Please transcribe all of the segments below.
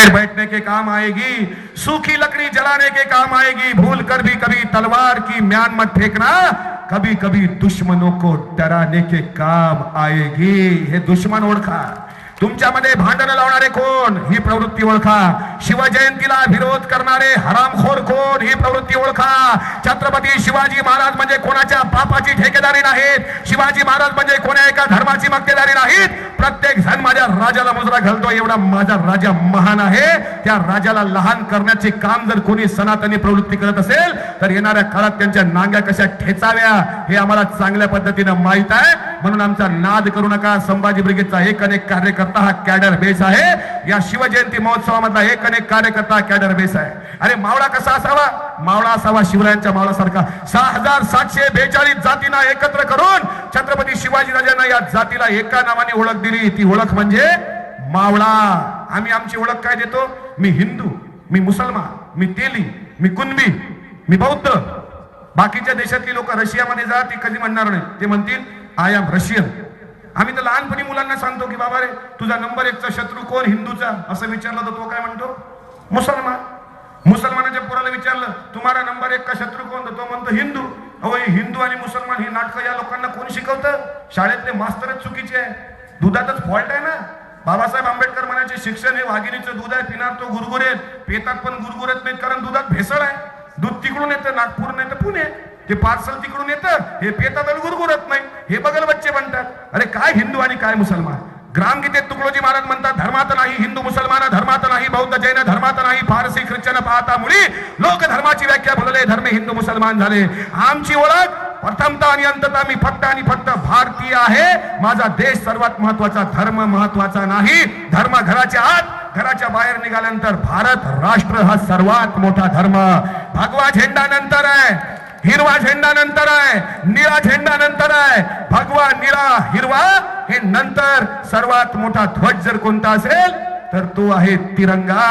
पेड़ बैठने के काम आएगी, सूखी लकड़ी जलाने के काम आएगी, भूल कर भी कभी तलवार की म्यान मत फेंकना, कभी कभी दुश्मनों को डराने के काम आएगी. हे दुश्मन ओळखा. तुमच्यामध्ये भांडण लावणारे कोण ही प्रवृत्ती ओळखा. शिवजयंतीला विरोध करणारे हरामखोर कोण ही प्रवृत्ती ओळखा. छत्रपती शिवाजी महाराज म्हणजे कोणाच्या पापाची ठेकेदारी नाहीत. शिवाजी महाराज म्हणजे कोणा एका धर्माची मक्तेदारी नाहीत. प्रत्येक जण माझ्या राजाला मुजरा घालतो, एवढा माझा राजा महान आहे. त्या राजाला लहान करण्याचे काम जर कोणी सनातनी प्रवृत्ती करत असेल तर येणाऱ्या काळात त्यांच्या नांग्या कशा ठेचाव्या हे आम्हाला चांगल्या पद्धतीने माहित आहे. म्हणून आमचा नाद करू नका. संभाजी ब्रिगेडचा एक अनेक कार्यकर्ता हा कॅडर बेस आहे. या शिवजयंती महोत्सवामधला एक अनेक कार्यकर्ता कॅडर बेस आहे. अरे मावळा कसा असावा? मावळा असावा शिवरायांच्या मावळासारखा. 6742 जातींना एकत्र करून छत्रपती शिवाजीराजांना या जातीला एका नावाने ओळख दिली. ती ओळख म्हणजे मावळा. आम्ही आमची ओळख काय देतो? मी हिंदू, मी मुसलमान, मी तेली, मी कुणबी, मी बौद्ध. बाकीच्या देशातली लोक रशियामध्ये जा, ती कधी म्हणणार नाही. ते म्हणतील आय एम रशियन. आम्ही तर लहानपणी मुलांना सांगतो की बाबा रे तुझा नंबर 1चा शत्रू कोण? हिंदूचा. असं विचारलं तर तो काय म्हणतो? मुसलमान. मुसलमानाच्या पोराला विचारलं तुम्हाला नंबर 1 का शत्रू कोण? तो म्हणतो हिंदू. अहो हिंदू आणि मुसलमान ही नाटकं या लोकांना कोण शिकवतं? शाळेतले मास्तरच चुकीचे आहे. दुधातच फॉल्ट आहे ना. बाबासाहेब आंबेडकर म्हणायचे शिक्षण हे वाघिणीचं दूध आहे, पिणार तो गुरगुरेत. पेतात पण गुरगुरत नाहीत कारण दुधात भेसळ आहे. दूध तिकडून येतं नागपूर नाही तर पुणे. ते पार्सल तिकडून येतं, हे पेतात आणि गुरगुरत नाही. हे बगल बच्चे म्हणतात. अरे काय हिंदू आणि काय मुसलमान? ग्रामगीतेत तुकडोजी महाराज म्हणतात धर्मात नाही हिंदू मुसलमान, धर्मात नाही बौद्ध जैन, धर्मात नाही फारसी ख्रिश्चन पाहता मुळी लोक धर्माची व्याख्या भुलले, धर्म हिंदू मुसलमान झाले. आमची ओळख प्रथमता आणि अंतता मी फक्त आणि फक्त भारतीय आहे. माझा देश सर्वात महत्वाचा, धर्म महत्वाचा नाही. धर्म घराच्या आत, घराच्या बाहेर निघाल्यानंतर भारत राष्ट्र हा सर्वात मोठा धर्म. भगवा झेंडा नंतर आहे, हिरवा झेंडा नंतर आहे, निळा झेंडा नंतर आहे. भगवा, निळा, हिरवा हे नंतर. सर्वात मोठा ध्वज जर कोणता असेल तर तो आहे तिरंगा.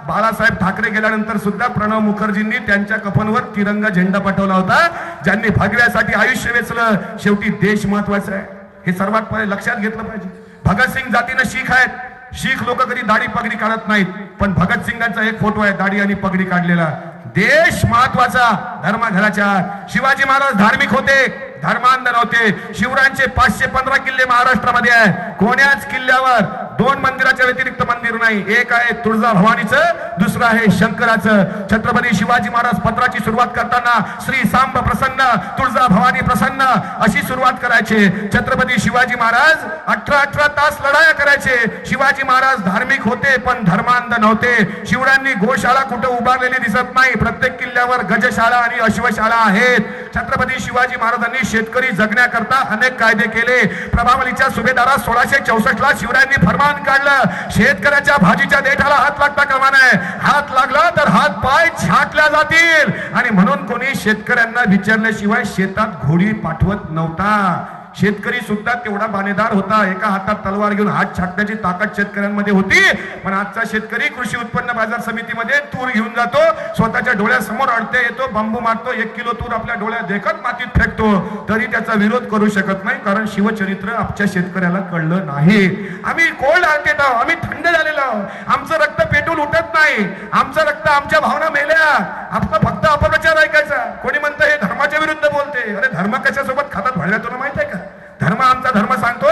बाळासाहेब ठाकरे गेल्यानंतर सुद्धा प्रणव मुखर्जींनी त्यांच्या कफनवर तिरंगा झेंडा पाठवला होता. ज्यांनी भगव्यासाठी आयुष्य वेचलं. शेवटी देश महत्वाचा आहे हे सर्वात पहिले लक्षात घेतलं पाहिजे. भगतसिंग जातीनं शीख आहेत. शीख लोक कधी दाढी पगडी काढत नाहीत, पण भगतसिंगांचा एक फोटो आहे दाढी आणि पगडी काढलेला. देश महत्वाचा, धर्म घराच्या. शिवाजी महाराज धार्मिक होते, धर्मांध नव्हते. शिवरायांचे 515 किल्ले महाराष्ट्रामध्ये आहे. कोण्याच किल्ल्यावर 2 मंदिराच्या व्यतिरिक्त मंदिर नाही. एक आहे तुळजा भवानीचं, दुसरं आहे शंकराचं. छत्रपती शिवाजी महाराज पत्राची सुरुवात करताना श्री सांब प्रसन्न, तुळजा भवानी प्रसन्न अशी सुरुवात करायचे. छत्रपती शिवाजी महाराज 18 तास लढाया करायचे. शिवाजी महाराज धार्मिक होते पण धर्मांध नव्हते. शिवरायांनी गोशाळा कुठे उभारलेली दिसत नाही. प्रत्येक किल्ल्यावर गजशाळा आणि अश्वशाळा आहेत. छत्रपती शिवाजी महाराजांनी शेतकरी जगण्याकरता अनेक कायदे केले. प्रभावलीच्या सुभेदारात 1664 शिवरायांनी फरमान काढलं, शेतकऱ्याच्या भाजीच्या देठाला हात लागता कामा नये. हात लागला तर हात पाय छाटल्या जातील. आणि म्हणून कोणी शेतकऱ्यांना विचारल्याशिवाय शेतात घोडी पाठवत नव्हता. शेतकरी सुद्धा तेवढा बाणेदार होता. एका हातात तलवार घेऊन हात छाटण्याची ताकद शेतकऱ्यांमध्ये होती. पण आजचा शेतकरी कृषी उत्पन्न बाजार समितीमध्ये तूर घेऊन जातो, स्वतःच्या डोळ्यासमोर अडते येतो, बांबू मारतो, 1 किलो तूर आपल्या डोळ्यात देखत मातीत फेकतो, तरी त्याचा विरोध करू शकत नाही. कारण शिवचरित्र आमच्या शेतकऱ्याला कळलं नाही. आम्ही कोल्ड हार्टेड आहोत, आम्ही थंड झालेलो आहोत. आमचं रक्त पेटून उठत नाही. आमचं रक्त, आमच्या भावना मेल्या. आपला फक्त अपप्रचार ऐकायचा. कोणी म्हणतं हे धर्माच्या विरुद्ध बोलते. अरे धर्म कशासोबत खातात भळल्या तुला माहित आहे का? धर्म, आमचा धर्म सांगतो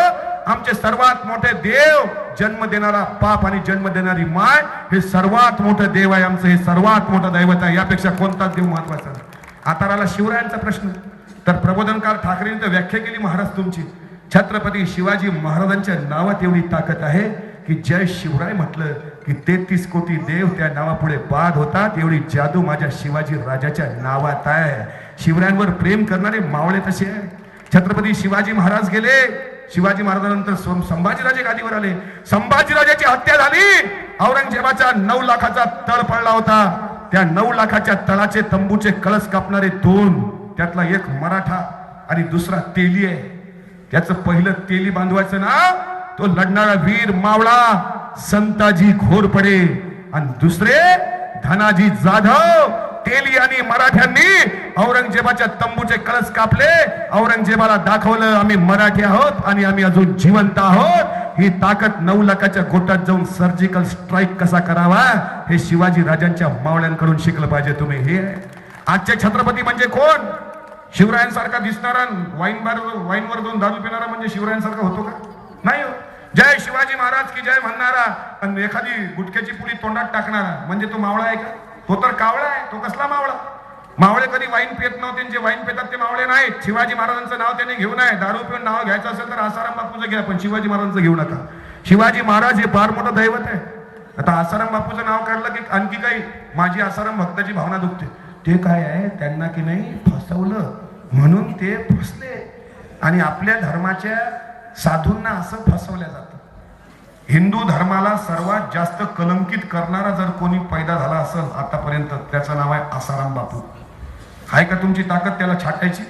आमचे सर्वात मोठे देव, जन्म देणारा बाप आणि जन्म देणारी माय हे सर्वात मोठं देव आहे आमचं. हे सर्वात मोठं दैवत आहे. यापेक्षा कोणताच देव महत्वाचा नाही. आता आला शिवरायांचा प्रश्न. तर प्रबोधनकार ठाकरेंनी तर व्याख्या केली महाराज तुमची. छत्रपती शिवाजी महाराजांच्या नावात एवढी ताकद आहे की जय शिवराय म्हटलं की 33 कोटी देव त्या नावापुढे बाद होतात. एवढी जादू माझ्या शिवाजी राजाच्या नावात आहे. शिवरायांवर प्रेम करणारे मावळे तसे आहे. छत्रपती शिवाजी महाराज गेले. शिवाजी महाराजांनंतर संभाजीराजे गादीवर आले. संभाजीराजाची हत्या झाली. औरंगजेबाचा 9 लाखाचा तळ पडला होता. त्या 9 लाखाच्या तळाचे तंबूचे कळस कापणारे 2, त्यातला एक मराठा आणि दुसरा तेली आहे. त्याचं पहिलं तेली बांधवायचं नाव तो लढणारा वीर मावळा संताजी घोरपडे आणि दुसरे धनाजी जाधव. तेली आणि मराठ्यांनी औरंगजेबाच्या तंबूचे कळस कापले. औरंगजेबाला दाखवलं आम्ही मराठी आहोत आणि आम्ही अजून जिवंत आहोत. ही ताकद 9 लाखाच्या गोटात जाऊन सर्जिकल स्ट्राईक कसा करावा हे शिवाजी राजांच्या मावळ्यांकडून शिकलं पाहिजे तुम्ही. हे आजचे छत्रपती म्हणजे कोण? शिवरायांसारखा दिसणारा वाईनवर जाऊन दारू पिणारा म्हणजे शिवरायांसारखा होतो का? नाही हो. जय शिवाजी महाराज की जय म्हणणारा आणि एखादी गुटख्याची पुडी तोंडात टाकणारा म्हणजे तो मावळा आहे का? तो तर कावळा आहे. तो कसला मावळा? मावळे कधी वाईन पित नव्हते. जे वाईन पितात ते मावळे नाहीत. शिवाजी महाराजांचं नाव त्यांनी घेऊ नये. दारू पिऊन नाव घ्यायचं असेल तर आसाराम बापूचं घ्या, पण शिवाजी महाराजांचं घेऊ नका. शिवाजी महाराज हे फार मोठं दैवत आहे. आता आसाराम बापूचं नाव काढलं की आणखी काही माझी आसाराम भक्ताची भावना दुखते. ते काय आहे, त्यांना की नाही फसवलं म्हणून ते फसले. आणि आपल्या धर्माच्या साधूंना असं फसवल्या जातं. हिंदू धर्माला सर्वात जास्त कलंकित करणारा जर कोणी पैदा झाला असेल आतापर्यंत त्याचं नाव आहे आसाराम बापू. आहे का तुमची ताकद त्याला छाटायची?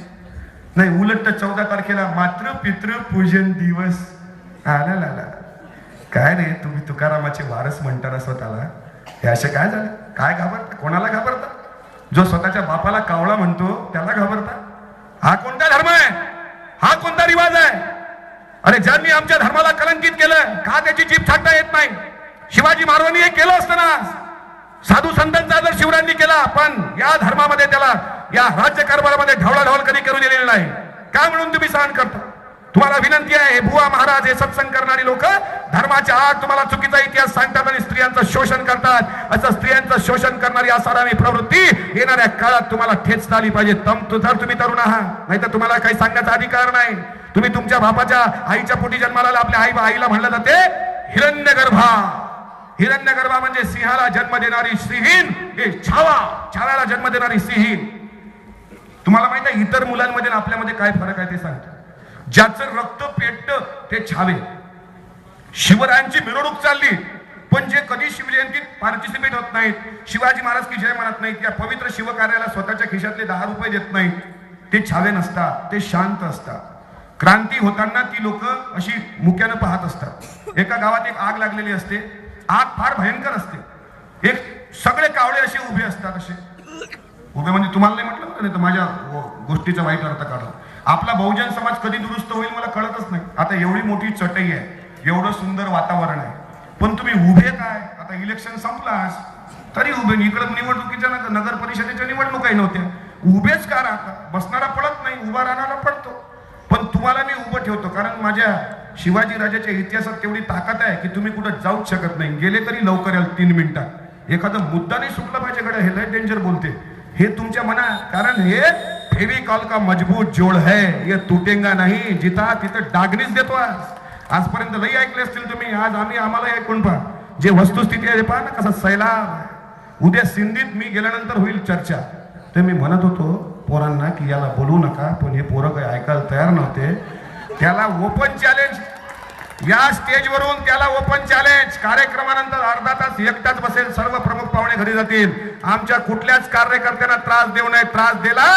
नाही. उलट 14 तारखेला मातृ पितृ पूजन दिवस आला. काय रे तुम्ही तुकारामाचे वारस म्हणता स्वतःला. हे असे काय झाले? काय घाबरता? कोणाला घाबरता? जो स्वतःच्या बापाला कावळा म्हणतो त्याला घाबरता? हा कोणता धर्म आहे? हा कोणता रिवाज आहे? अरे ज्यांनी आमच्या धर्माला कलंकित केलं का त्याची जीभ छाटता येत नाही? शिवाजी महाराजांनी हे केलं असतं ना. साधू संतांचा जर शिवरायांनी केला, पण या धर्मामध्ये त्याला या राज्यकारभारामध्ये ढवळाढवळ कधी करू दिलेली नाही. काय म्हणून तुम्ही सहन करता? तुम्हाला विनंती आहे, हे बुवा महाराज हे सत्संग करणारी लोक धर्माच्या आत तुम्हाला चुकीचा इतिहास सांगतात आणि स्त्रियांचं शोषण करतात. असं स्त्रियांचं शोषण करणारी आसारामी प्रवृत्ती येणाऱ्या काळात तुम्हाला ठेचता आली पाहिजे. जर तुम्ही तरुण आहात, नाही तर तुम्हाला काही सांगण्याचा अधिकार नाही. तुम्ही तुमच्या बापाच्या आईच्या पोटी जन्माला आपल्या आईला म्हणलं जाते हिरण्यगर्भा. हिरण्यगर्भा म्हणजे सिंहाला जन्म देणारी सिंहीण. हे छाव्याला जन्म देणारी सिंहीण. तुम्हाला माहित आहे इतर मुलांमध्ये आपल्यामध्ये काय फरक आहे ते सांगतो. ज्याचं रक्त पेटतं ते छावे. शिवरायांची मिरवणूक चालली पण जे कधी शिवजयंतीत पार्टिसिपेट होत नाहीत, शिवाजी महाराज की जय म्हणत नाहीत, या पवित्र शिवकार्याला स्वतःच्या खिशातले 10 रुपये देत नाहीत, ते छावे नसतात. ते शांत असतात. क्रांती होताना ती लोक अशी मुक्यानं पाहत असतात. एका गावात एक आग लागलेली असते. आग फार भयंकर असते. एक सगळे कावळे असे उभे असतात. असे उभे म्हणजे तुम्हाला नाही म्हटलं नाही तर माझ्या गोष्टीचा वाईट अर्थ काढला. आपला बहुजन समाज कधी दुरुस्त होईल मला कळतच नाही. आता एवढी मोठी चटई आहे, एवढं सुंदर वातावरण आहे, पण तुम्ही उभे काय? आता इलेक्शन संपलास तरी उभे. इकडं निवडणुकीच्या नगर परिषदेच्या निवडणुकाही नव्हत्या. उभेच का राहतात? बसणारा पडत नाही, उभा राहणारा पडतो. पण तुम्हाला मी उभं ठेवतो कारण माझ्या शिवाजी राजाच्या इतिहासात तेवढी ताकद आहे की तुम्ही कुठं जाऊच शकत नाही. गेले तरी लवकर याल 3 मिनिटात. एखादं मुद्दा नाही सुटला पाहिजे कडे. हे लय डेंजर बोलते हे तुमच्या मनात. कारण हे फेविकॉल का मजबूत जोड है, ये टूटेगा नहीं. जिथं तिथं डागणीच देतो. आजपर्यंत लई ऐकले असतील तुम्ही. आज आम्हाला ऐकून पहा. जे वस्तुस्थिती आहे पहा ना कसा सैलाब. उद्या सिंधीत मी गेल्यानंतर होईल चर्चा. तर मी म्हणत होतो पोरांना की याला बोलू नका, पण हे पोरं काही ऐकायला तयार नव्हते. त्याला ओपन चॅलेंज, या स्टेजवरून त्याला ओपन चॅलेंज. कार्यक्रमानंतर अर्धा तास एकटाच बसेल. सर्व प्रमुख पाहुणे घरी जातील. आमच्या कुठल्याच कार्यकर्त्यांना त्रास देऊ नये. त्रास दिला,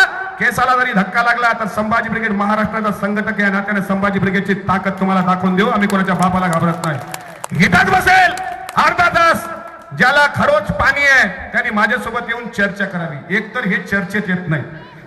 केसाला जरी धक्का लागला तर संभाजी ब्रिगेड महाराष्ट्राचा संघटक या नात्याने संभाजी ब्रिगेडची ताकद तुम्हाला दाखवून देऊ. आम्ही कोणाच्या बापाला घाबरत नाही. इथंच बसेल अर्धा तास. ज्याला खरोच पाणी आहे त्यांनी माझ्यासोबत येऊन चर्चा करावी. एकतर हे चर्चेत येत नाही.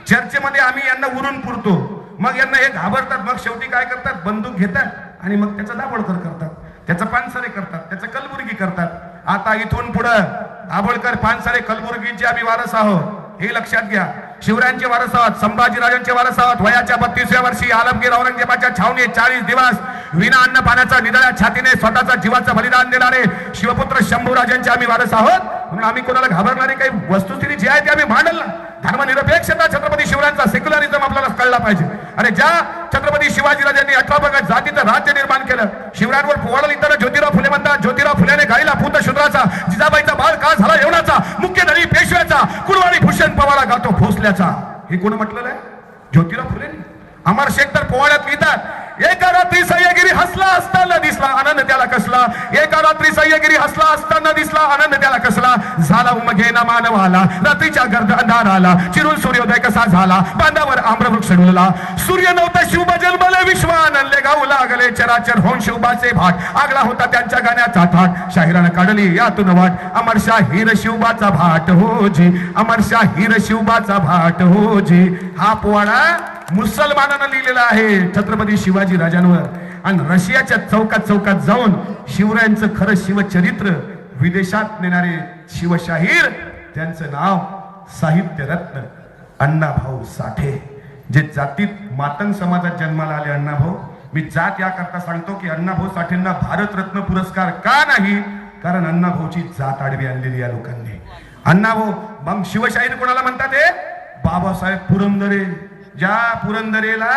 चर्चेमध्ये आम्ही यांना उरून पुरतो, मग यांना हे घाबरतात. मग शेवटी काय करतात? बंदूक घेतात आणि मग त्याचा दाभोळकर करतात, त्याचं पानसरे करतात, त्याचं कलबुर्गी करतात. आता इथून पुढं दाभोळकर पानसरे कलबुर्गीचे आम्ही वारस आहोत हे लक्षात घ्या. शिवरायांचे वारस आहोत, संभाजी राजांचे वारस आहोत. वयाच्या 32व्या वर्षी आलमगीर औरंगजेबाच्या छावणीत 40 दिवस विना अन्न पाण्याचा निधड्या छातीने स्वतःचा जीवाचं बलिदान देणारे शिवपुत्र शंभूराजांचे आम्ही वारस आहोत. म्हणून आम्ही कोणाला घाबरणारी काही वस्तुस्थिती जी आहे ती आम्ही मांडल ना. धर्मनिरपेक्षता छत्रपती शिवरायांचा सेक्युलरिझम आपल्याला कळला पाहिजे. आणि ज्या छत्रपती शिवाजीराजांनी 18 भागात जातीचं राज्य निर्माण केलं, शिवरायांवर पोवाडा लिहिताना ज्योतिराव फुले म्हणतात, ज्योतिराव फुलेने गाईला पूत शूद्राचा, जिजाबाईचा बाळ काळ झाला येवणाचा, मुख्य धनी पेशव्याचा, कुलवाडी भूषण पवाडा गातो भोसल्याचा. हे कोण म्हटलेलं आहे? ज्योतिराव फुलेंनी. अमर शेख तर पोवाड्यात लिहितात, एका रात्री सह्यागिरी हसला असताना दिसला आनंद त्याला कसला. एका रात्री सह्यागिरी हसला असताना दिसला आनंद त्याला कसला. झाला उमगेना मानवाला रात्रीच्या गर्द अंधाराला, चिरून सूर्योदय कसा झाला बांधावर आम्रवृक्ष डुलला. सूर्य नव्हता शिवबा जन्मले विश्वानंदले गाऊ लागले चराचर होऊन शिवबाचे भाट. आगला होता त्यांच्या गाण्याचा थाट, शाहिरानं काढली यातून वाट. अमर शाहीर शिवबाचा भाट हो जी, अमर शाहीर शिवबाचा भाट हो जी. हा पोवाडा मुसलमानानं लिहिलेला आहे छत्रपती शिवाजी राजांवर. आणि रशियाच्या चौकात चौकात जाऊन शिवरायांचं खरं शिवचरित्र विदेशात नेणारे शिवशाहीर, त्यांचं नाव साहित्य रत्न अण्णाभाऊ साठे, जे जातीत मातंग समाजात जन्माला आले अण्णाभाऊ. मी जात याकरता सांगतो की अण्णाभाऊ साठेंना भारतरत्न पुरस्कार का नाही, कारण अण्णाभाऊची जात आडवी आणलेली या लोकांनी. अण्णाभाऊ मग शिवशाहीर कोणाला म्हणतात? हे बाबासाहेब पुरंदरे. ज्या पुरंदरेला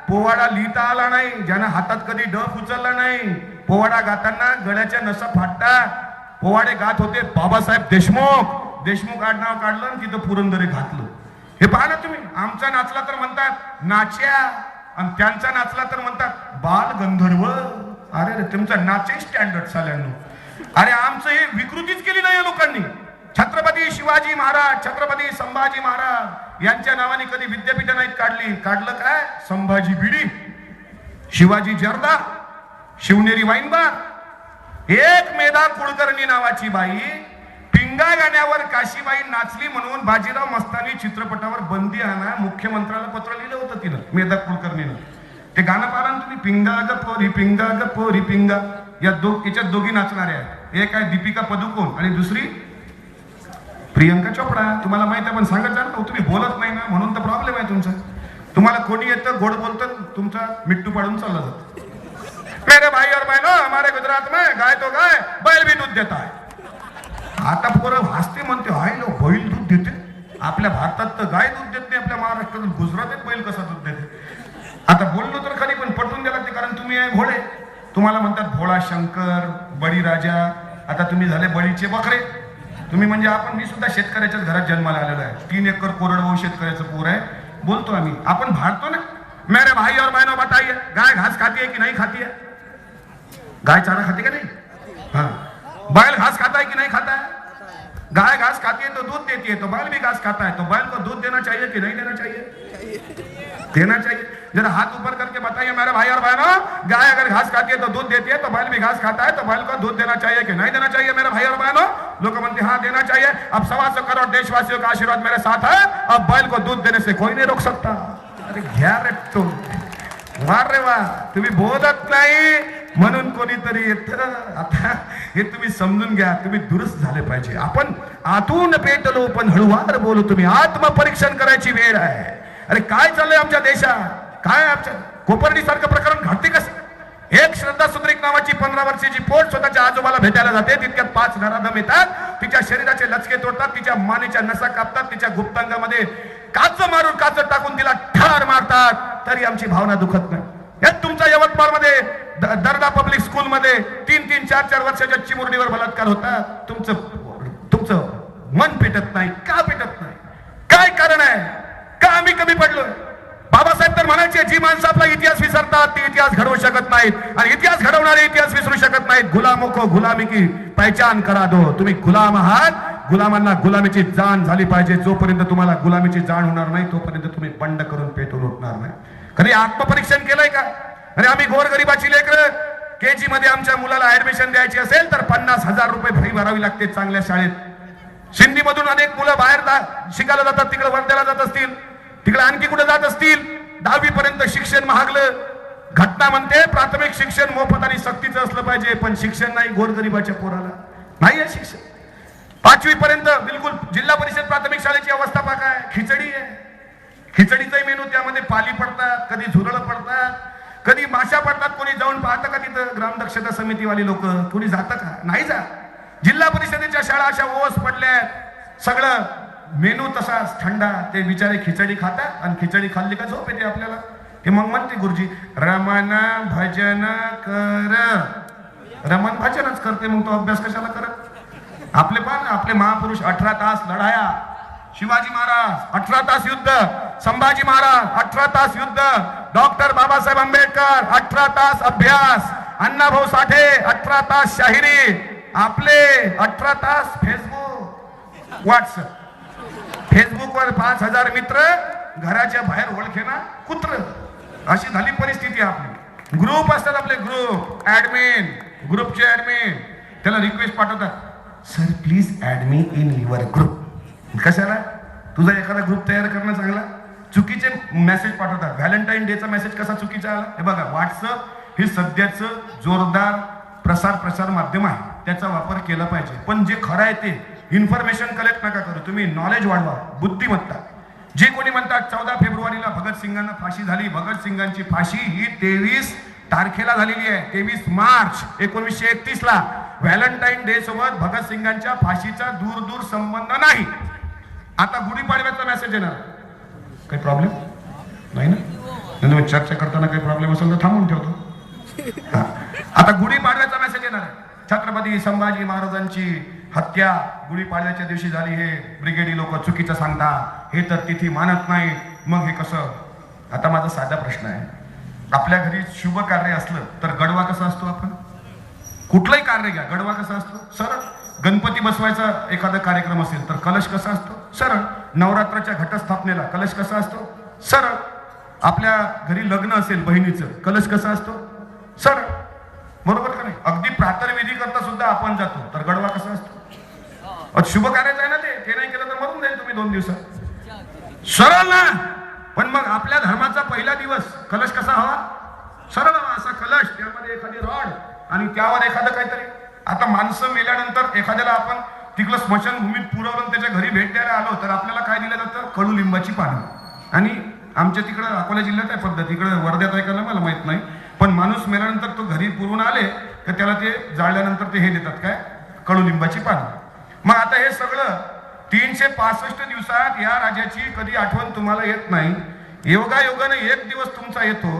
पोवाडा लिहिता आला नाही, ज्यानं हातात कधी डफ उचलला नाही, पोवाडा गाताना गळ्याच्या नसा फाटता पोवाडे गात होते बाबासाहेब देशमुख. देशमुख आडनाव काढलं आणि तिथं पुरंदरे घातलं. हे पहा ना तुम्ही, आमचा नाचला तर म्हणतात नाच्या, आणि त्यांचा नाचला तर म्हणतात बाल गंधर्व. अरे तुमचा नाचे स्टँडर्ड साल्यांनो. अरे आमचं हे विकृतीच केली नाही या लोकांनी. छत्रपती शिवाजी महाराज, छत्रपती संभाजी महाराज यांच्या नावाने कधी विद्यापीठ नाहीत काढली. काढलं काय? संभाजी बिडी, शिवाजी जर्दा, शिवनेरी वाईन बार. एक मेधा कुलकर्णी नावाची बाई पिंगा गाण्यावर काशीबाई नाचली म्हणून बाजीराव मस्तानी चित्रपटावर बंदी आणा मुख्यमंत्र्याला पत्र लिहिलं होतं तिनं, मेधा कुलकर्णीनं. ते गाणं पाहा तुम्ही, पिंगा ग पोरी पिंगा. याच्यात दोघी नाचणाऱ्या आहेत. एक आहे दीपिका पदुकोण आणि दुसरी प्रियंका चोपडा. तुम्हाला माहिती आहे पण सांगत जा ना, तुम्ही बोलत नाही ना म्हणून तर प्रॉब्लेम आहे तुमचा. तुम्हाला कोणी येतं गोड बोलतं, तुमचा मिट्टू पाडून चालला जातो. मेरे भाई और बहनों, हमारे गुजरात में गाय तो गाय, बैल भी दूध देता है. आता पोरं हसते म्हणते हाय लो बैल दूध देते. आपल्या भारतात तर गाय दूध देत नाही, आपल्या महाराष्ट्रात गुजरातात बैल कसा दूध देते. आता बोललो तर खरी पण पटवून द्यायला लागते, कारण तुम्ही आहे भोळे. तुम्हाला म्हणतात भोळा शंकर, बळी राजा. आता तुम्ही झाले बळीचे बकरे. तुम्ही म्हणजे आपण, मी सुद्धा शेतकऱ्याच्याच घरात जन्माला आलेलो आहे. 3 एकर कोरडवाहू शेतकऱ्याचं पोर आहे. बोलतो आम्ही, आपण भाडतो ना. मेरे भाई और बहनों बताइए, गाय घास खाती है की नहीं खाती है? गाय चारा खाती का नहीं? हाँ. बैल घास खाता है कि नहीं खाता है? गाय घास खाती है तो दूध देती है, तो बैल भी घास खाता है, तो बैल को दूध देना चाहिए कि नहीं देना चाहिए? देना चाहिए. जरा हाथ ऊपर करके बताइए मेरे भाई और बहनों, गाय अगर घास खाती है तो दूध देती है, तो बैल भी घास खाता है, तो बैल को दूध देना चाहिए कि नहीं देना चाहिए मेरे भाई और बहनों? लोग म्हणते हाँ देना चाहिए. अब 125 करोड़ देशवासियों का आशीर्वाद मेरे साथ है. अब बैल को दूध देने से कोई नहीं रोक सकता. अरे घ्या रे तो, वाह रे वाह. तुम्ही बोलत नाही म्हणून कोणीतरी येतं. आता हे तुम्ही समजून घ्या, तुम्ही दुरुस्त झाले पाहिजे. आपण आतून पेटलो पण हळूवार बोलू. तुम्ही आत्मपरीक्षण करायची वेळ आहे. अरे काय चाललंय आमच्या देशात? काय आमच्या कोपर्डी सारखं प्रकरण घडते कसं? एक श्रद्धा सुंदरिक नावाची 15 वर्षाची पोट स्वतःच्या आजोबाला भेटायला जाते. तितक्यात 5 नराधम येतात, तिच्या शरीराचे लचके तोडतात, तिच्या मानेच्या नसा कापतात, तिच्या गुप्तांगामध्ये काच मारून काच टाकून तिला ठार मारतात. तरी आमची भावना दुखत नाही. यात तुमच्या यवतमाळ मध्ये दर्डा पब्लिक स्कूल मध्ये 3-3, 4-4 वर्षाच्या चिमुरडीवर बलात्कार होता. तुमचं मन पेटत नाही. का पेटत नाही? काय कारण आहे? का आम्ही कमी पडलोय? बाबासाहेब तर म्हणायचे, जी माणसं आपला इतिहास विसरतात ती इतिहास घडवू शकत नाहीत, आणि इतिहास घडवणारे इतिहास विसरू शकत नाहीत. गुलामों को गुलामी की पहचान करा दो. तुम्ही गुलाम आहात. गुलामांना गुलामीची जाण झाली पाहिजे. जोपर्यंत तुम्हाला गुलामीची जाण होणार नाही तोपर्यंत तुम्ही बंड करून पेटून उठणार नाही. कधी आत्मपरीक्षण केलंय का? अरे आम्ही गोरगरिबाची लेकरं, केजी मध्ये आमच्या मुलाला ऍडमिशन द्यायची असेल तर 50,000 रुपये फी भरावी लागते चांगल्या शाळेत. सिंधी मधून अनेक मुलं बाहेर शिकायला जातात, तिकडे वर्ध्याला जात असतील, तिकडे आणखी कुठे जात असतील. 10वी पर्यंत शिक्षण महागलं. घटना म्हणते प्राथमिक शिक्षण मोफत आणि सक्तीचं असलं पाहिजे, पण शिक्षण नाही गोरगरिबाच्या पोराला. नाही आहे शिक्षण. 5वी पर्यंत बिलकुल. जिल्हा परिषद प्राथमिक शाळेची अवस्था पाका आहे, खिचडी आहे. खिचडीचा मेनू, त्यामध्ये पाली पडतात, कधी झुरळ पडतात, कधी माशा पडतात. कोणी जाऊन पाहतं का तिथं? ग्राम दक्षता समितीवाली लोक कोणी जातं का? नाही जात. जिल्हा परिषदेच्या शाळा अशा ओस पडल्या, सगळं मेनू तसाच थंडा. ते बिचारे खिचडी खातात आणि खिचडी खाल्ली का झोप येते आपल्याला. ते मग म्हणते गुरुजी रमण भजन कर. रमण भजनच करते, मग तो अभ्यास कशाला करत? आपले पान आपले महापुरुष 18 तास लढाया. शिवाजी महाराज 18 तास युद्ध, संभाजी महाराज 18 तास युद्ध, डॉक्टर बाबासाहेब आंबेडकर 18 तास अभ्यास, अण्णाभाऊ साठे 18 तास शाहिरी, आपले 18 तास फेसबुक व्हॉट्सअप. फेसबुकवर 5,000 मित्र, घराच्या बाहेर ओळखेना कुत्र. अशी झाली परिस्थिती आपली. ग्रुप असतात आपले, ग्रुप ऍडमिन, ग्रुपचे ऍडमिन त्याला रिक्वेस्ट पाठवतात, sir please add me in your group. कशाला? तुझा एखादा ग्रुप तयार करणं चांगला. चुकीचे मेसेज पाठवतात. व्हॅलेंटाईन डेचा मेसेज कसा चुकीचा आला हे बघा. व्हॉट्सअप हे सध्याचं जोरदार प्रसार माध्यम आहे, त्याचा वापर केला पाहिजे. पण जे खरं आहे ते इन्फॉर्मेशन कलेक्ट नका करू, तुम्ही नॉलेज वाढवा, बुद्धिमत्ता. जे कोणी म्हणतात 14 फेब्रुवारीला भगतसिंगांना फाशी झाली, भगतसिंगांची फाशी ही 23 तारखेला झालेली आहे. 23 मार्च 1931 ला. व्हॅलेंटाईन डे सोबत भगतसिंगांच्या फाशीचा दूर संबंध नाही. आता गुढीपाडव्याचा मेसेज येणार, काही प्रॉब्लेम नाही ना? चर्चा करताना काही प्रॉब्लेम असेल तर थांबून ठेवतो. आता गुढीपाडव्याचा मेसेज येणार आहे. छत्रपती संभाजी महाराजांची हत्या गुढीपाडव्याच्या दिवशी झाली हे ब्रिगेडी लोक चुकीचं सांगतात, हे तर तिथी मानत नाही, मग हे कसं? आता माझा साधा प्रश्न आहे, आपल्या घरी शुभ कार्य असलं तर गडवा कसा असतो? आपण कुठलाही कार्य घ्या, गडवा कसा असतो? सरळ. गणपती बसवायचा एखादा कार्यक्रम असेल तर कलश कसा असतो? सरळ. नवरात्राच्या घटस्थापनेला कलश कसा असतो? सरळ. आपल्या घरी लग्न असेल बहिणीचं, कलश कसा असतो? सरळ. बरोबर का नाही? अगदी प्रातर्विधी करता सुद्धा आपण जातो तर गडवा कसा असतो? शुभ कार्याचं आहे ना ते नाही केलं तर मरून जाईल तुम्ही 2 दिवसात. सरळ ना. पण मग आपल्या धर्माचा पहिला दिवस कलश कसा हवा? सरळ हवा. असा कलश, त्यामध्ये एखादी रॉड आणि त्यावर एखादं काहीतरी. आता माणसं मेल्यानंतर एखाद्याला आपण तिकडं स्मशानभूमीत पुरवलं, त्याच्या घरी भेट द्यायला आलो तर आपल्याला काय दिलं जातं? कडुलिंबाची पानं. आणि आमच्या तिकडं अकोला जिल्ह्यात आहे पद्धत, इकडं वर्ध्यात आहे का मला माहित नाही, पण माणूस मेल्यानंतर तो घरी पुरून आले तर त्याला ते जाळल्यानंतर ते हे देतात, काय? कडुलिंबाची पानं. मग आता हे सगळं 365 दिवसात या राजाची कधी आठवण तुम्हाला येत नाही. योगायोगाने एक दिवस तुमचा येतो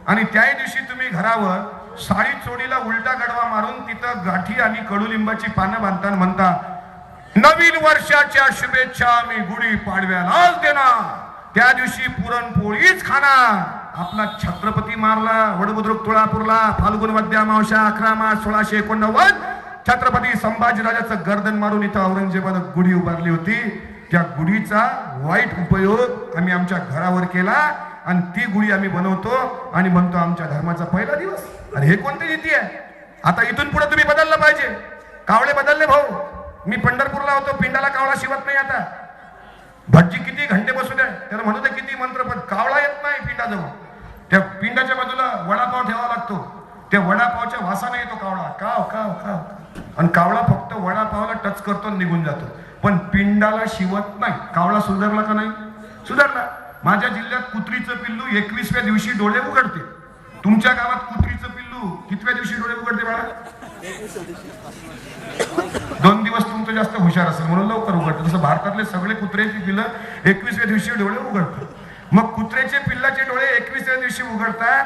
आणि त्याही दिवशी तुम्ही घरावर साडी चोडीला उलटा गडवा मारून तिथं गाठी आणि कडुलिंबाची पानं बांधताना म्हणता, नवीन वर्षाच्या शुभेच्छा मी गुढी पाडव्यालाच देणार, त्या दिवशी पुरणपोळीच खाणार. आपला छत्रपती मारला वडबुद्रुक तुळापूरला, फाल्गुन वद्य अमावस्या 11 मार्च 1689 छत्रपती संभाजीराजाचं गर्दन मारून इथं औरंगजेबानं गुढी उभारली होती. त्या गुढीचा वाईट उपयोग आम्ही आमच्या घरावर केला आणि ती गुढी आम्ही बनवतो आणि म्हणतो आमच्या धर्माचा पहिला दिवस. अरे हे कोणती नीती आहे? आता इथून पुढे तुम्ही बदललं पाहिजे. कावळे बदलले भाऊ. मी पंढरपूरला होतो, पिंडाला कावळा शिवत नाही. आता भटजी किती घंटे बसू द्या, त्याला म्हणू दे किती मंत्र, पण कावळा येत नाही पिंडाजवळ. त्या पिंडाच्या बाजूला वडापाव ठेवावा लागतो, त्या वडापावच्या वासाने येतो कावळा, काव काव काव. आणि कावळा फक्त वडापावला टच करतो आणि निघून जातो, पण पिंडाला शिवत नाही. कावळा सुधारला का नाही? सुधारला. माझ्या जिल्ह्यात कुत्रीचं पिल्लू 21व्या दिवशी डोळे उघडते. तुमच्या गावात कुत्रीचं पिल्लू कितव्या दिवशी डोळे उघडते बाळा? 2 दिवस तुमचं जास्त हुशार असेल म्हणून लवकर उघडतं. तसं भारतातले सगळे कुत्र्याची पिल्लं 21व्या दिवशी डोळे उघडतात. मग कुत्र्याचे पिल्लाचे डोळे 21व्या दिवशी उघडतात.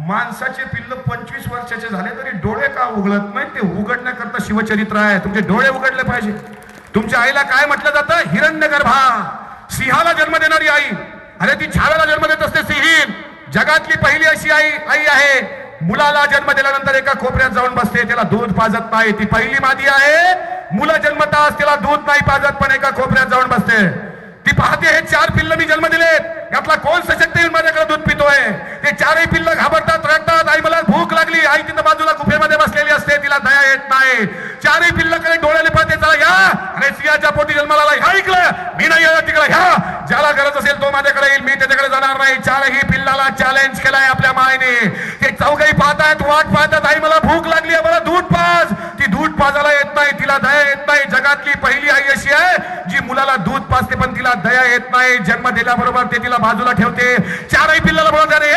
माणसाचे पिल्ल 25 वर्षाचे झाले तरी डोळे का उघडत नाही? ते उघडण्याकरता शिवचरित्र आहे. तुमचे डोळे उघडले पाहिजे. तुमच्या आईला काय म्हटलं जातं? हिरण्यगर्भा, सिंहाला जन्म देणारी आई. अरे ती छाव्याला जन्म देत असते सिंहीण. जगातली पहिली अशी आई आहे, मुलाला जन्म दिल्यानंतर एका कोपऱ्यात जाऊन बसते, त्याला दूध पाजत नाही. ती पहिली मादी आहे. मुलं जन्मताच तिला दूध नाही पाजत, पण एका कोपऱ्यात जाऊन बसते. ती पाहते हे 4 पिल्ल मी जन्म दिलेत, यातला कोण सशक्त येईल माझ्याकडे दूध पितोय. ते 4ही पिल्ल घाबरतात, रडतात. आई मला भूक लागली. आई तिथं बाजूला गुफेमध्ये बसलेली असते, तिला दया येत नाही. 4ही पिल्लाकडे डोळ्याने पाहते, चला या. अरे सिंहाच्या पोटी जन्माला आला, ह्या इकडे, मी नाही येणार तिकडे, ह्या. ज्याला गरज असेल तो माझ्याकडे येईल, मी त्याच्याकडे जाणार नाही. 4ही पिल्लाला चॅलेंज केलाय आपल्या मायने. ते चौघही पाहतायत, वाट पाहतात. आई मला भूक लागली आहे, मला दूध पाज. ती दूध पाजायला येत नाही, तिला दया येत नाही. जगातली पहिली आई अशी आहे जी मुलाला दूध पाजते पण तिला दया येत नाही. जन्म दिल्याबरोबर ते तिला बाजूला ठेवते. 4ही पिल्लाला बोलत, अरे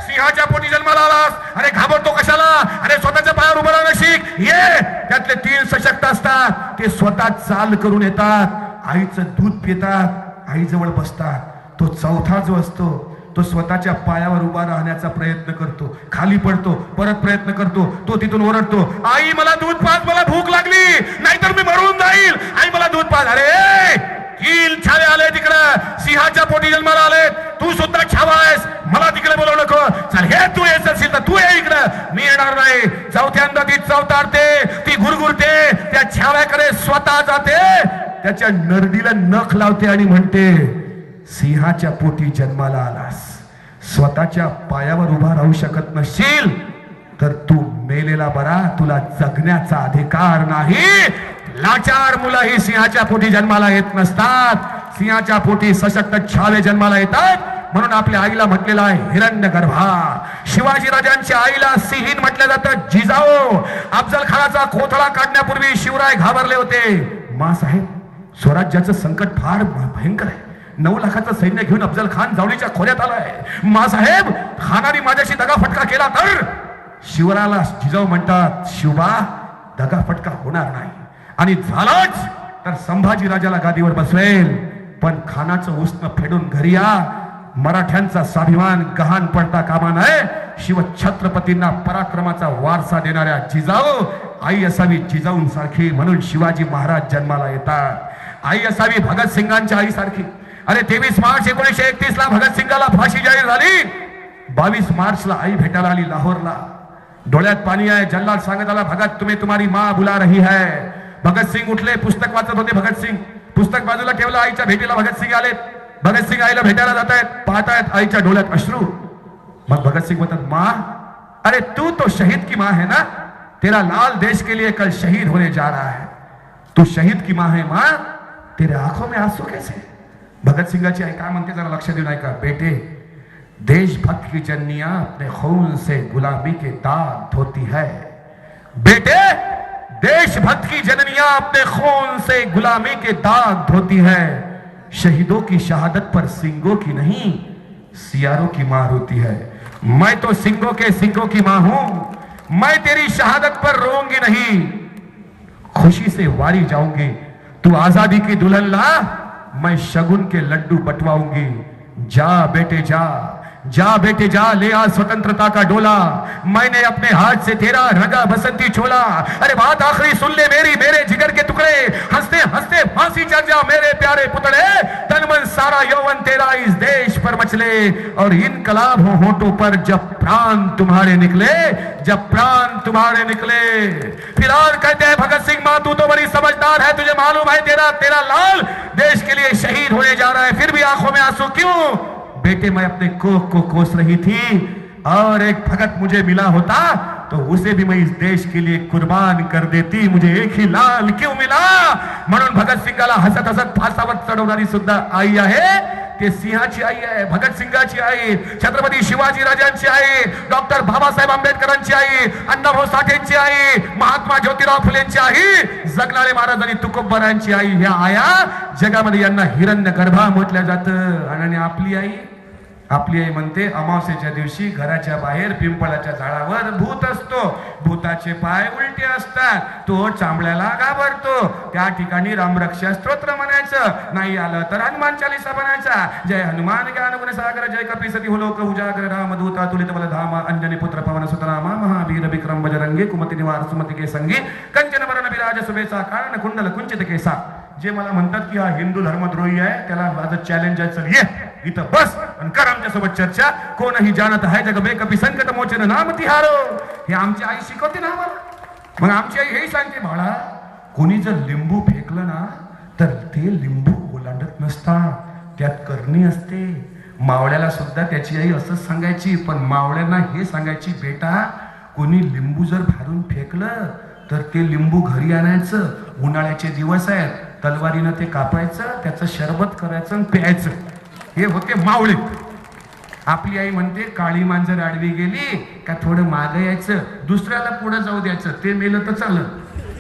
सिंहाच्या पोटी जन्माला आलास, अरे घाबरतो कशाला? अरे स्वतःच्या पायावर उभं राहणं शिक, ये. त्यातले 3 सशक्त असतात, ते स्वतः चाल करून येतात, आईचं दूध पितात, आईजवळ बसतात. तो 4था जो असतो तो स्वतःच्या पायावर उभा राहण्याचा प्रयत्न करतो, खाली पडतो, परत प्रयत्न करतो. तो तिथून ओरडतो, आई मला दूध पाज, मला भूक लागली, नाहीतर मी मरून जाईल. आई मला दूध पाज. अरे किल छावे आले तिकडं, सिंहाच्या पोटी जन्माला आले, तू सुद्धा छावा आहेस, मला तिकडे बोलवू नको. चल हे तू येत असेल तर तू ये इकडं, मी येणार नाही. चौथ्यांदा ती चौतारते, ती गुरगुरते, त्या छाव्याकडे स्वतः जाते, त्याच्या नरडीला नख लावते आणि म्हणते, सिंहाच्या पोटी जन्माला आलास, स्वतःच्या पायावर उभा राहू शकत नसशील तर तू मेलेला बरा, तुला जगण्याचा अधिकार नाही. लाचार मुलं ही सिंहाच्या पोटी जन्माला येत नसतात. सिंहाच्या पोटी सशक्त छावे जन्माला येतात. म्हणून आपल्या आईला म्हटलेलं आहे हिरण्यगर्भा. शिवाजी राजांच्या आईला सिहीन म्हटलं जातं. जिजाऊ अफजल खानाचा कोथळा काढण्यापूर्वी शिवराय घाबरले होते. मा साहेब, स्वराज्याचं संकट फार भयंकर आहे. 9 लाखाचं सैन्य घेऊन अफजल खान जावळीच्या खोऱ्यात आलाय. मा साहेब, खानाने माझ्याशी दगाफटका केला तर? शिवराला जिजाऊ म्हणतात, शिवबा दगाफटका होणार नाही, आणि झालाच तर संभाजी राजाला गादीवर बसवेल. पण खानाचं उसनं फेडून घरी या. मराठ्यांचा स्वाभिमान गहाण पडता कामा नये. शिवछत्रपतींना पराक्रमाचा वारसा देणाऱ्या जिजाऊ आई असावी जिजाऊंसारखी. म्हणून शिवाजी महाराज जन्माला येतात. आई असावी भगतसिंगांच्या आईसारखी. अरे 23 मार्च 1931 ला भगतसिंगाला फाशी जाहीर झाली. 22 मार्चला आई भेटायला आली लाहोरला. डोळ्यात पाणी आहे. जल्लाद सांगत आला, भगत तुम्हें तुम्हारी माँ बुला रही है. भगतसिंग उठले, पुस्तक वाचत होते. भगतसिंग पुस्तक बाजूला ठेवलं. आईच्या भेटीला भगतसिंग आलेत. भगतसिंग आईला भेटायला जात आहेत. पाहतायत आईच्या डोळ्यात अश्रू. मग भगतसिंग म्हणतात, माँ, अरे तू तो शहीद की माँ है ना. तेरा लाल देश के लिए कल शहीद होने जा रहा है. तू शहीद की माँ है माँ, तेरे आंखों में आंसू कैसे. भगतसिंगाची आई काय म्हणते जरा लक्ष देऊन ऐका. बेटे, देशभक्त की जननियां अपने खून से गुलामी के दाग धोती है. बेटे, देशभक्त की जननियां अपने खून से गुलामी के दाग धोती है. शहीदों की शहादत पर सिंगों की नहीं, सियारों की मां रोती है. मैं तो सिंगों के सिंगों की मां हूं. मैं तेरी शहादत पर रोऊंगी नहीं, खुशी से वारी जाऊंगी. तू आजादी की दुल्हन ला, मैं शगुन के लड्डू बंटवाऊंगी. जा बेटे जा, जा बेटे जा, ले आ स्वतंत्रता का डोला. मैंने अपने हाथ से तेरा रंगा बसंती छोला. अरे बात आखिरी सुन ले मेरी, मेरे जिगर के टुकड़े. हंसते हंसते फांसी चढ़ जा मेरे प्यारे पुतले. तन मन सारा यौवन तेरा इस देश पर मचले. और इनकलाब हो होठों पर जब प्राण तुम्हारे निकले, जब प्राण तुम्हारे निकले. फिर और कहते हैं भगत सिंह, माँ तू तो बड़ी समझदार है. तुझे मालूम है तेरा लाल देश के लिए शहीद होने जा रहा है, फिर भी आंखों में आंसू क्यों. बेटे, मैं अपने कोख को कोस रही थी, और एक भगत मुझे मिला होता तो उसे भी मैं इस देश के लिए कुर्बान कर देती. मुझे एक ही लाल क्यों मिला. म्हणून भगत सिंगाला हसत हसत फासावर चढवणारी सुद्धा आई आहे. ते सिंहाची आई आहे, भगतसिंगाची आई, छत्रपती शिवाजी राजांची आई, डॉक्टर बाबासाहेब आंबेडकरांची आई, अण्णाभाऊ साठेंची आई, महात्मा ज्योतिराव फुलेंची आई, जगणारे महाराज आणि तुकोबरांची आई. ह्या आया जगामध्ये यांना हिरण्यगर्भा म्हटलं जातं. आणि आपली आई, आपली आई म्हणते, अमावस्येच्या दिवशी घराच्या बाहेर पिंपळाच्या झाडावर भूत असतो. भूताचे पाय उलटे असतात. तो चांबड्याला घाबरतो. त्या ठिकाणी रामरक्षा स्तोत्र म्हणायचं. नाही आलं तर हनुमान चालीसा म्हणायचा. जय हनुमान ज्ञान गुण सागर, जय कपीसती होलोक उजागर, रामदूता तुलित बल धामा, अंजनी पुत्र पवन सुतनामा, महावीर विक्रम बजरंगी, कुमति निवार सुमति के संगी, कंचन वरण विराज सुबेसा, कारण कुंडल कुंचित केसा. जे मला म्हणतात की हा हिंदू धर्मद्रोही आहे, त्याला माझं चॅलेंज आहे, चल ये इथं बस आणि कर आमच्या सोबत चर्चा. कोणही जानत आहे जग में कपी संकट मोचन नाम तिहारो. हे आमची आई शिकवते ना आम्हाला. मग आमची आई हेही सांगते, बाळा कोणी जर लिंबू फेकलं ना तर ते लिंबू ओलांडत नसतात, त्यात करणी असते. मावळ्याला सुद्धा त्याची आई असंच सांगायची. पण मावळ्यांना हे सांगायची, बेटा कोणी लिंबू जर फाडून फेकलं तर ते लिंबू घरी आणायचं. उन्हाळ्याचे दिवस आहेत, तलवारीनं ते कापायचं, त्याचं शरबत करायचं आणि प्यायचं. हे होते मावळे. आपली आई म्हणते, काळी मांजर आडवी गेली का थोडं मागे यायचं, दुसऱ्याला पुढे जाऊ द्यायचं, ते मेलं तर चाललं.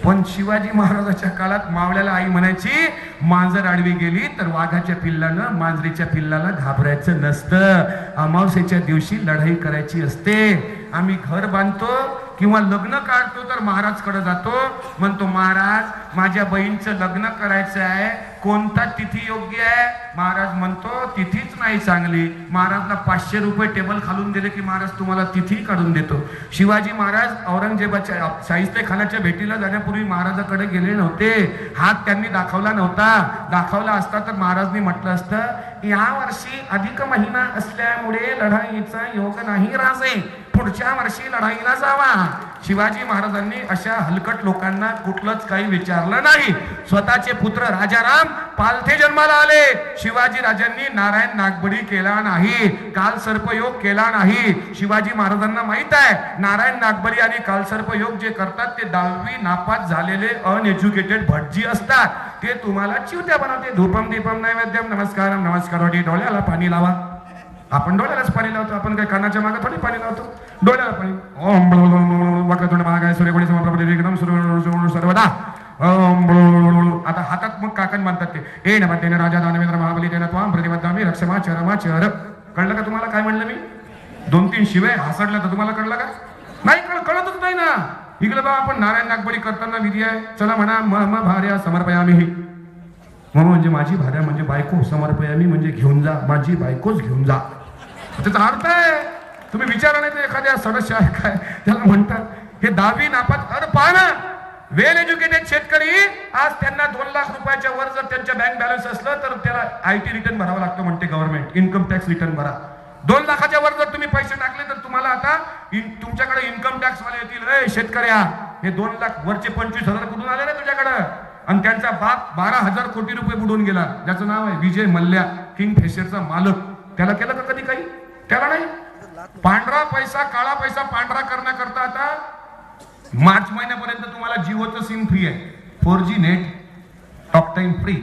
पण शिवाजी महाराजाच्या काळात मावळ्याला आई म्हणायची, मांजर आडवी गेली तर वाघाच्या पिल्लानं मांजरीच्या पिल्लाला घाबरायचं नसतं. अमावस्येच्या दिवशी लढाई करायची असते. आम्ही घर बांधतो किंवा लग्न काढतो तर महाराजकडे जातो. म्हणतो, महाराज माझ्या बहीणचं लग्न करायचं आहे, कोणता तिथी योग्य आहे. महाराज म्हणतो, तिथीच नाही चांगली. महाराजला 500 रुपये टेबल खालून दिले की महाराज तुम्हाला तिथी काढून देतो. शिवाजी महाराज औरंगजेबाच्या शाहिस्ते खानाच्या भेटीला जाण्यापूर्वी महाराजाकडे गेले नव्हते. हात त्यांनी दाखवला नव्हता. दाखवला असता तर महाराजनी म्हटलं असतं, या वर्षी अधिक महिना असल्यामुळे लढाईचा योग नाही राजे, पुढच्या वर्षी लढाईला जावा. शिवाजी महाराजांनी अशा हलकट लोकांना कुठलंच काही विचारलं नाही. स्वतःचे पुत्र राजाराम पालथे जन्माला आले. शिवाजी राजांनी नारायण नागबडी केला नाही, काल सर्पयोग केला नाही. शिवाजी महाराजांना माहित आहे, नारायण नागबडी आणि काल सर्पयोग जे करतात ते 10वी नापास झालेले अनएज्युकेटेड भटजी असतात. ते तुम्हाला चिवत्या बनवते. धूपम दीपम नैवेद्यम नमस्कारम नमस्कार, डोळ्याला पाणी लावा. आपण डोळ्यालाच पाणी लावतो, आपण काय कानाच्या मागे थोडी पाणी लावतो, डोळ्याला पाणी. ओम वक्रतुंड महाकाय सूर्यकोटी समप्रभ एकदम सर्वदा. आता हातात मग काकण म्हणतात ते ए नमतेन राजा दानवेंद्र महाबली तेन त्वाम प्रतिबद्धामी रक्षमा चरमा चर. कळलं का तुम्हाला काय म्हणलं मी? 2-3 शिवे हसडल्या तर तुम्हाला कळलं का? नाही कळतच नाही ना. इकडे बा आपण नारायण नागबळी करताना विधी आहे, चला म्हणा म भार्या समर्पयामी. मग म्हणजे माझी भार्या म्हणजे बायको, समर्पयामी म्हणजे घेऊन जा, माझी बायकोच घेऊन जा. त्याचा अर्थ आहे, तुम्ही विचारा नाही तर एखाद्या सदस्य आहे काय त्याला म्हणतात हे 10वी नापास. अरे पहा ना, वेल एज्युकेटेड शेतकरी आज त्यांना 2 लाख रुपयाच्या वर जर त्यांच्या बँक बॅलन्स असलं तर त्याला IT रिटर्न भरावा लागतो म्हणते गव्हर्नमेंट, इन्कम टॅक्स रिटर्न भरा. 2 लाखाच्या वर जर तुम्ही पैसे टाकले तर तुम्हाला आता तुमच्याकडे इन्कम टॅक्स वाले येतील, ए शेतकऱ्या हे 2 लाख वरचे 25,000 कुठून आले ना तुझ्याकडं? आणि त्यांचा बाप 12,000 कोटी रुपये बुडून गेला, ज्याचं नाव आहे विजय मल्ल्या, किंगफिशरचा मालक. त्याला केलं का कधी काही? त्याला नाही. पांढरा पैसा काळा पैसा पांढरा करण्याकरता आता मार्च महिन्यापर्यंत तुम्हाला जिओचं सिम फ्री आहे, 4G net talk time free.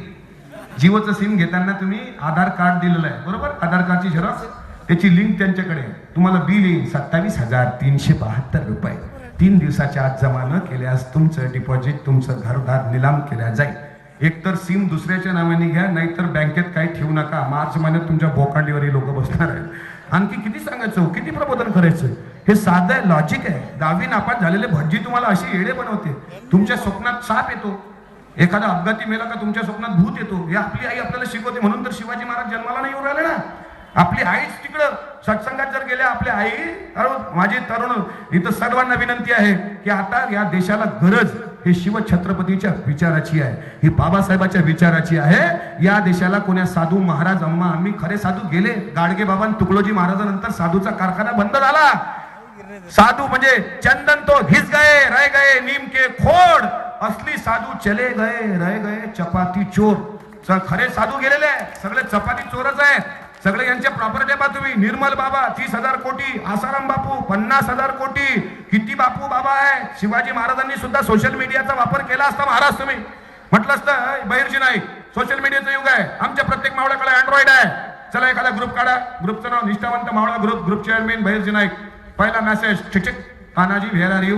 जिओचं सिम घेताना तुम्ही आधार कार्ड दिलेलं आहे बरोबर, आधार कार्डची झेरॉक्स, त्याची लिंक त्यांच्याकडे आहे. तुम्हाला बिल येईल 27,372 रुपये. 3 दिवसाच्या आत जमा न केल्यास तुमचं डिपॉझिट, तुमचं घरदार निलाम केल्या जाईल. एकतर सिम दुसऱ्याच्या नावाने घ्या, नाहीतर बँकेत काही ठेवू नका. मार्च महिन्यात तुमच्या बोकांडीवरही लोक बसणार आहेत. आणखी किती सांगायचं, किती प्रबोधन करायचं? हे साधं लॉजिक आहे. 10वी नापास झालेले भटजी तुम्हाला अशी येडे बनवते. तुमच्या स्वप्नात साप येतो, एखादा अपघाती मेला का तुमच्या स्वप्नात भूत येतो. हे आपली आई आपल्याला शिकवते. म्हणून तर शिवाजी महाराज जन्माला नाही येऊन राहिले ना. आपली आईच तिकडं सत्संगात जर गेल्या आपल्या आई. अरे माझे तरुण इथं सर्वांना विनंती आहे की आता या देशाला गरज हे शिवछत्रपतीच्या विचाराची आहे, ही बाबासाहेबाच्या विचाराची आहे. या देशाला कोण्या साधू महाराज अम्मा आम्ही खरे साधू गेले. गाडगे बाबा तुकडोजी महाराजांनंतर साधूचा कारखाना बंद झाला. साधू म्हणजे चंदन तो घिस गए रह गए नीम के खोड, असली साधू चले गए रह गए चपाती चोर. खरे साधू गेलेले सगळे चपाती चोरच आहेत. सगळे यांच्या प्रॉपर्टी पहा तुम्ही. निर्मल बाबा 30,000 कोटी, आसाराम बापू 50,000 कोटी, किती बापू बाबा आहे. शिवाजी महाराजांनी सुद्धा सोशल मीडियाचा वापर केला असता महाराज. तुम्ही म्हटलं असतं बहिर्जी नाही, सोशल मीडियाचं युग आहे, आमच्या प्रत्येक मावळ्याकडे अँड्रॉइड आहे, चला एखादा ग्रुप काढा. ग्रुपचं नाव निष्ठावंत मावळा ग्रुप चेअरमॅन बहिर्जी नाईक. पहिला मेसेज चिक तानाजी व्हेअर आर यू.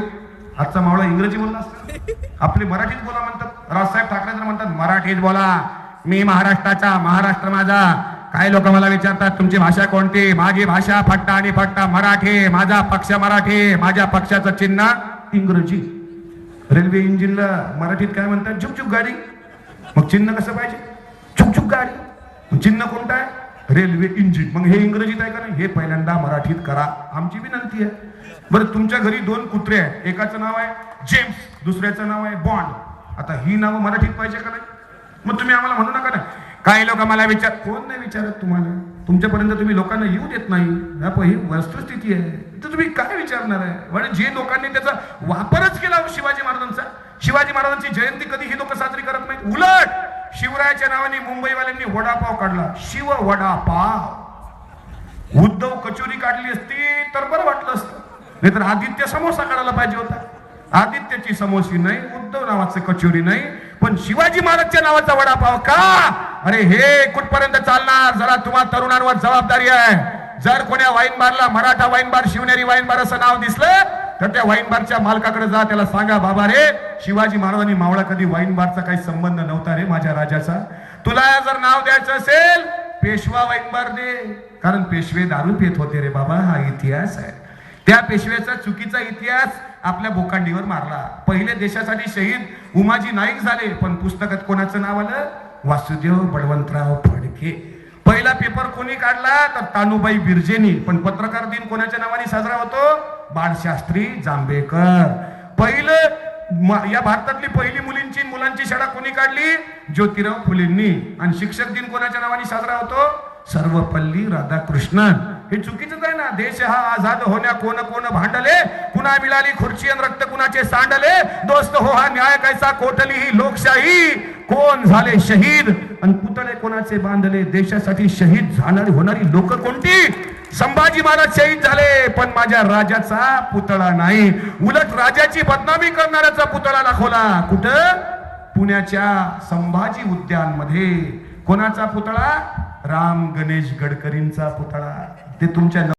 आजचा मावळा इंग्रजी बोलला असतं, आपली मराठीत बोला म्हणतात. राजसाहेब ठाकरे तर म्हणतात मराठीत बोला, मी महाराष्ट्राचा, महाराष्ट्र माझा. काही लोक मला विचारतात तुमची भाषा कोणती? माझी भाषा फट्टा आणि फट्टा मराठी. माझा पक्ष मराठी, माझ्या पक्षाचं चिन्ह इंग्रजी. रेल्वे इंजिनला मराठीत काय म्हणतात? झुकझुक गाडी. मग चिन्ह कसं पाहिजे? झुकझुक गाडी. चिन्ह कोणतं आहे? Railway engine. मग हे इंग्रजीत आहे का नाही? हे पहिल्यांदा मराठीत करा, आमची विनंती आहे. बरं, तुमच्या घरी 2 कुत्रे आहेत, एकाचं नाव आहे जेम्स, दुसऱ्याचं नाव आहे बॉन्ड. आता ही नावं मराठीत पाहिजे का नाही? मग तुम्ही आम्हाला म्हणू नका ना. काही लोक मला कोण नाही विचारत तुम्हाला, तुमच्यापर्यंत तुम्ही लोकांना येऊ देत नाही. ही वस्तुस्थिती आहे, तर तुम्ही काय विचारणार आहे? म्हणजे जे लोकांनी त्याचा वापरच केला शिवाजी महाराजांचा. शिवाजी महाराजांची जयंती कधी ही लोक साजरी करत नाहीत. उलट शिवरायाच्या नावाने मुंबईवाल्यांनी वडापाव काढला, शिव वडापाव. उद्धव कचोरी काढली असती तर बरं वाटलं असतं, नाहीतर आदित्य समोसा काढायला पाहिजे होता. आदित्यची समोसी नाही, उद्धव नावाचं कचोरी नाही, पण शिवाजी महाराजच्या नावाचा वडापाव का? अरे हे कुठपर्यंत चालणार? जरा तुम्हाला तरुणांवर जबाबदारी आहे. जर कोण्या वाईन बारला मराठा वाईन बार, शिवनेरी वाईन बार असं नाव दिसलं तर त्या वाईन बारच्या मालकाकडे जा, त्याला सांगा बाबा रे शिवाजी महाराजांनी मावळा कधी वाईन बारचा काही संबंध नव्हता रे माझ्या राजाचा. तुला जर नाव द्यायचं असेल पेशवा वाईन बार दे, कारण पेशवे दारू पित होते रे बाबा. हा इतिहास आहे. त्या पेशव्याचा चुकीचा इतिहास आपल्या बोकांडीवर मारला. पहिले देशासाठी शहीद उमाजी नाईक झाले, पण पुस्तकात कोणाचं नाव आलं? वासुदेव बळवंतराव फडके. पहिला पेपर कोणी काढला तर तानुबाई बिर्जेनी, पण पत्रकार दिन कोणाच्या नावाने साजरा होतो? बाळशास्त्री जांभेकर. पहिलं या भारतातली पहिली मुलांची शाळा कोणी काढली? ज्योतिराव फुलेंनी. आणि शिक्षक दिन कोणाच्या नावाने साजरा होतो? सर्वपल्ली राधाकृष्णन. हे चुकीचंच आहे ना. देश हा आझाद होण्या कोण कोण भांडले, कुणा मिळाली खुर्ची आणि रक्त कुणाचे सांडले, दोस्त हो हा न्याय कैसा कोटली ही लोकशाही, कोण झाले शहीद आणि पुतळे कोणाचे बांधले. देशासाठी शहीद होणारी लोक कोणती? संभाजी महाराज शहीद झाले, पण माझ्या राजाचा पुतळा नाही. उलट राजाची बदनामी करणाऱ्याचा पुतळा दाखवला. कुठं? पुण्याच्या संभाजी उद्यान मध्ये. कोणाचा पुतळा? राम गणेश गडकरींचा पुतळा ते तुमच्या